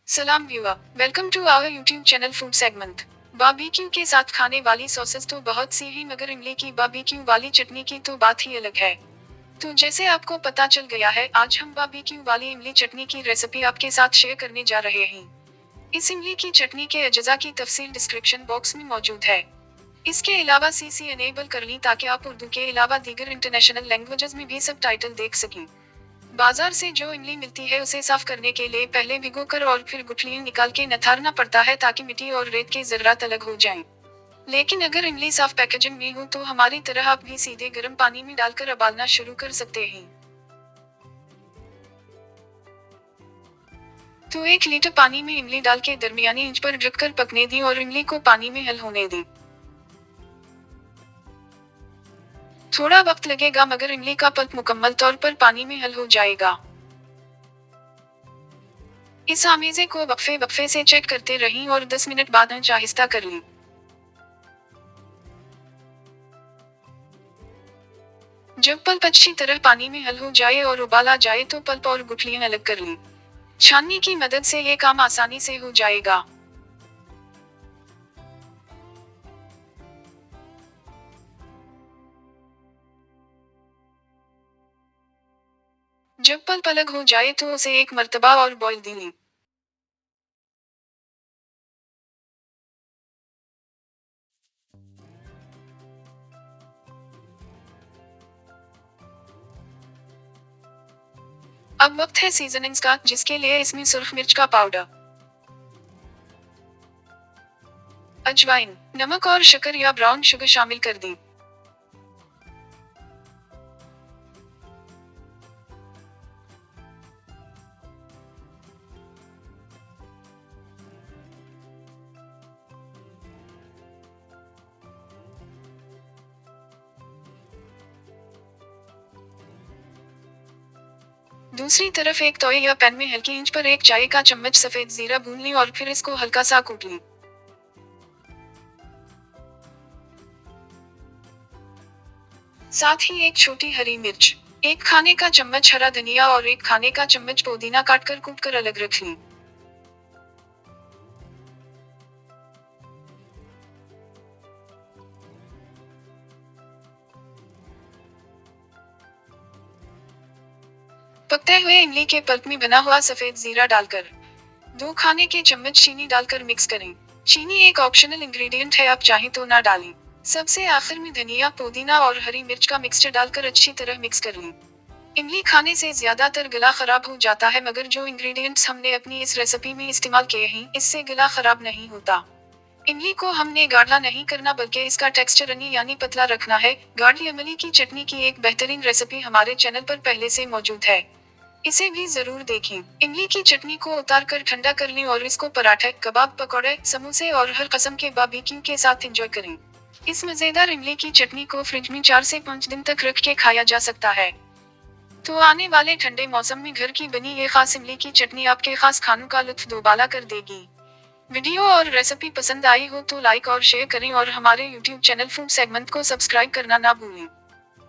सलाम viewer, welcome to our YouTube channel food segment. Barbecue के साथ खाने वाली सॉसेस तो बहुत सी ही, मगर इमली की बारबेक्यू वाली चटनी की तो बात ही अलग है। तो जैसे आपको पता चल गया है, आज हम बारबेक्यू वाली इमली चटनी की रेसिपी आपके साथ शेयर करने जा रहे हैं। इस इमली की चटनी के अज्जा की तफसील डिस्क्रिप्शन बॉक्स में मौजूद है। इसके अलावा सीसी एनेबल कर ली ताकि आप उर्दू के अलावा दीगर इंटरनेशनल लैंग्वेजेस में भी सब टाइटल देख सकें। बाजार से जो इमली मिलती है उसे साफ करने के लिए पहले भिगोकर और फिर गुठलियां निकाल के नथारना पड़ता है ताकि मिट्टी और रेत के ज़र्रात अलग हो जाएं। लेकिन अगर इमली साफ पैकेजिंग में हो तो हमारी तरह आप भी सीधे गर्म पानी में डालकर उबालना शुरू कर सकते हैं। तो 1 लीटर पानी में इमली डाल के दरमियानी आंच पर ढककर पकने दी और इमली को पानी में हल होने दी। थोड़ा वक्त लगेगा, मगर इमली का पल्प मुकम्मल तौर पर पानी में हल हो जाएगा। इस आमेज़े को वक्फे वक्फे से चेक करते रहीं और 10 मिनट बाद आंच आहिस्ता कर ली। जब पल्प अच्छी तरह पानी में हल हो जाए और उबाल आ जाए तो पल्प और गुठलियां अलग कर ली। छाननी की मदद से ये काम आसानी से हो जाएगा। जब पल्प अलग हो जाए तो उसे एक मर्तबा और बॉईल दी ली। अब वक्त है सीजनिंग्स का, जिसके लिए इसमें सुर्ख मिर्च का पाउडर, अजवाइन, नमक और शक्कर या ब्राउन शुगर शामिल कर दी। दूसरी तरफ एक तवे या पैन में हल्की आंच पर 1 चाय का चम्मच सफेद जीरा भून ली और फिर इसको हल्का सा कूट ली। साथ ही एक छोटी हरी मिर्च, 1 खाने का चम्मच हरा धनिया और 1 खाने का चम्मच पुदीना काटकर कूट कर अलग रख ली। पकते हुए इमली के पल्प में बना हुआ सफेद जीरा डालकर 2 खाने के चम्मच चीनी डालकर मिक्स करें। चीनी एक ऑप्शनल इंग्रेडिएंट है, आप चाहें तो ना डालें। सबसे आखिर में धनिया, पुदीना और हरी मिर्च का मिक्सचर डालकर अच्छी तरह मिक्स कर लें। इमली खाने से ज्यादातर गला खराब हो जाता है, मगर जो इंग्रेडिएंट्स हमने अपनी इस रेसिपी में इस्तेमाल किए हैं, इससे गला खराब नहीं होता। इमली को हमने गाढ़ा नहीं करना, बल्कि इसका टेक्सचर रनी यानी पतला रखना है। गाढ़ी इमली की चटनी की एक बेहतरीन रेसिपी हमारे चैनल पर पहले से मौजूद है, इसे भी जरूर देखें। इमली की चटनी को उतार कर ठंडा कर लें और इसको पराठे, कबाब, पकौड़े, समोसे और हर किस्म के बारबेक्यू के साथ एंजॉय करें। इस मजेदार इमली की चटनी को फ्रिज में 4 से 5 दिन तक रख के खाया जा सकता है। तो आने वाले ठंडे मौसम में घर की बनी ये खास इमली की चटनी आपके खास खानों का लुत्फ दोबाला कर देगी। वीडियो और रेसिपी पसंद आई हो तो लाइक और शेयर करें और हमारे यूट्यूब चैनल फूड सेगमेंट को सब्सक्राइब करना ना भूलें।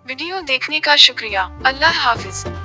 वीडियो देखने का शुक्रिया। अल्लाह हाफिज।